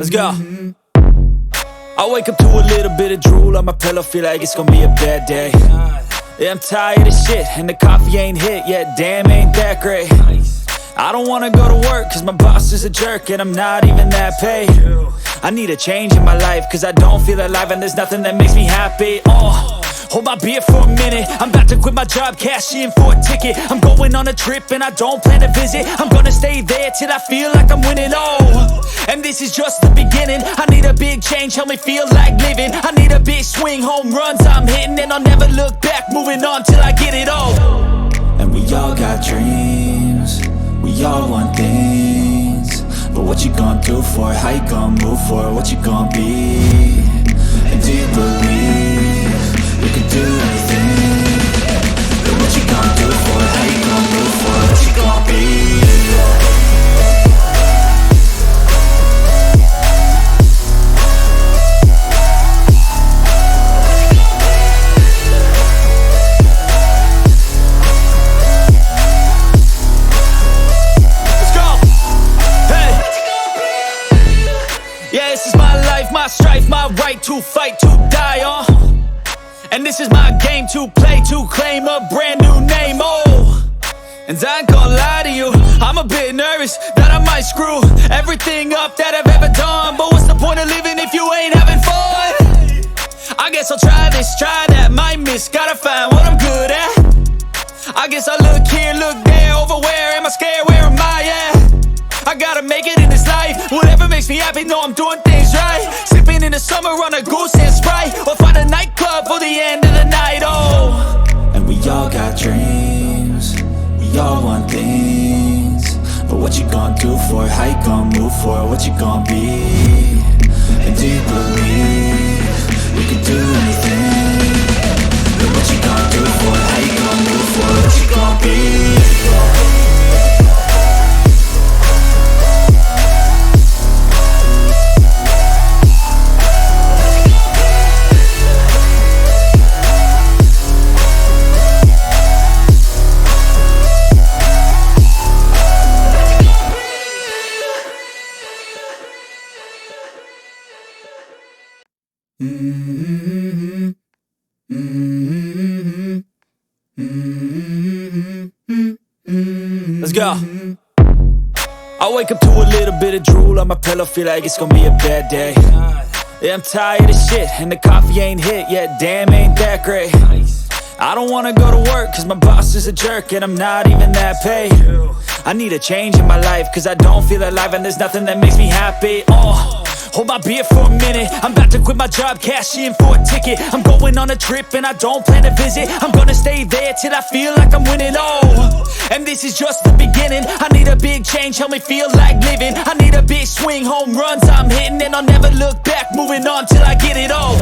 Let's go. I wake up to a little bit of drool on my pillow, feel like it's gonna be a bad day. Yeah, I'm tired of shit, and the coffee ain't hit yet, damn, ain't that great. I don't wanna go to work, cause my boss is a jerk, and I'm not even that paid. I need a change in my life, cause I don't feel alive, and there's nothing that makes me happy. Hold my beer for a minute, I'm about to quit my job, cash in for a ticket. I'm going on a trip and I don't plan to visit. I'm gonna stay there till I feel like I'm winning, and this is just the beginning. I need a big change, help me feel like living. I need a big swing, home runs I'm hitting, and I'll never look back, moving on till I get it all. And we all got dreams, we all want things, but what you gonna do for it? How you gonna move for it? What you gonna be? And do you believe you can do anything? But what you gonna do for it? How you gonna move for it? What you gonna be? My strife, my right to fight, to die on. And this is my game to play, to claim a brand new name, And I ain't gonna lie to you, I'm a bit nervous that I might screw everything up that I've ever done. But what's the point of living if you ain't having fun? I guess I'll try this, try that, might miss, gotta find what I'm good at. I guess I look here, look there, over where am I scared, where am I at? I gotta make it in this life, whatever makes me happy, know I'm doing things right. Sipping in the summer on a Goose and Sprite, or find a nightclub for the end of the night, And we all got dreams, we all want things, but what you gonna do for it? How you gonna move for it? What you gonna be? And do you believe you can do anything? But what you gonna do for it? How you gonna move for it? What you gonna be? Let's go. I wake up to a little bit of drool on my pillow, feel like it's gonna be a bad day. Yeah, I'm tired of shit, and the coffee ain't hit yet, damn, ain't that great. I don't wanna go to work, cause my boss is a jerk, and I'm not even that paid. I need a change in my life, cause I don't feel alive, and there's nothing that makes me happy. Hold my beer for a minute, I'm about to quit my job, cash in for a ticket. I'm going on a trip and I don't plan to visit. I'm gonna stay there till I feel like I'm winning, and this is just the beginning. I need a big change, help me feel like living. I need a big swing, home runs I'm hitting, and I'll never look back, moving on till I get it all.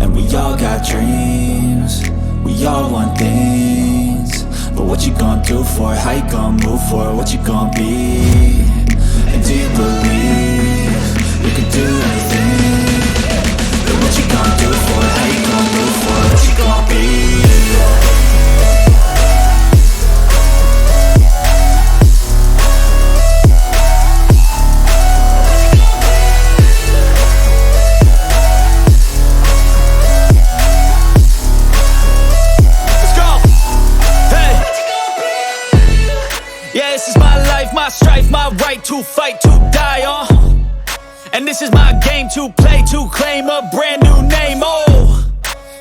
And we all got dreams, we all want things, but what you gonna do for it? How you gonna move for it? What you gonna be? And do you believe you can do anything? But what you gonna do for it? How you gonna move for it? What you gonna be? My strife, my right to fight, to die on. And this is my game to play, to claim a brand new name,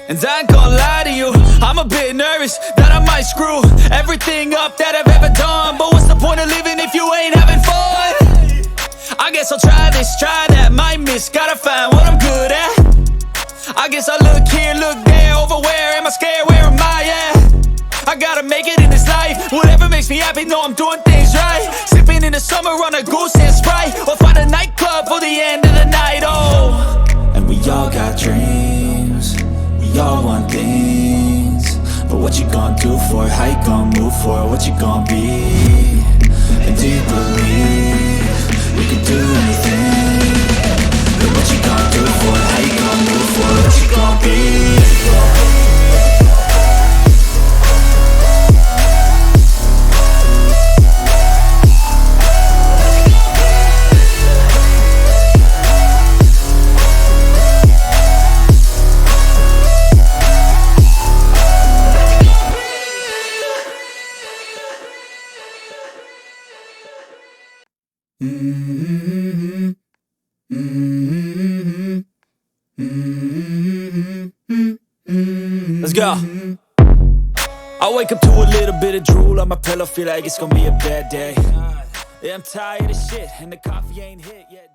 And I ain't gonna lie to you, I'm a bit nervous that I might screw everything up that I've ever done. But what's the point of living if you ain't having fun? I guess I'll try this, try that, might miss, gotta find what I'm good at. I guess I look here, look there, over where am I scared, where am I at? I gotta make it in this life, whatever makes me happy, know I'm doing things right. Sipping in the summer on a Goose and Sprite, or find a nightclub for the end of the night, And we all got dreams, we all want things, but what you gonna do for it? How you gonna move for it? What you gonna be? And do you believe you can do anything? But what you gonna do for it? How you gonna move for it? What you gonna be? Let's go. I wake up to a little bit of drool on my pillow, feel like it's gonna be a bad day. Yeah, I'm tired of shit, and the coffee ain't hit yet.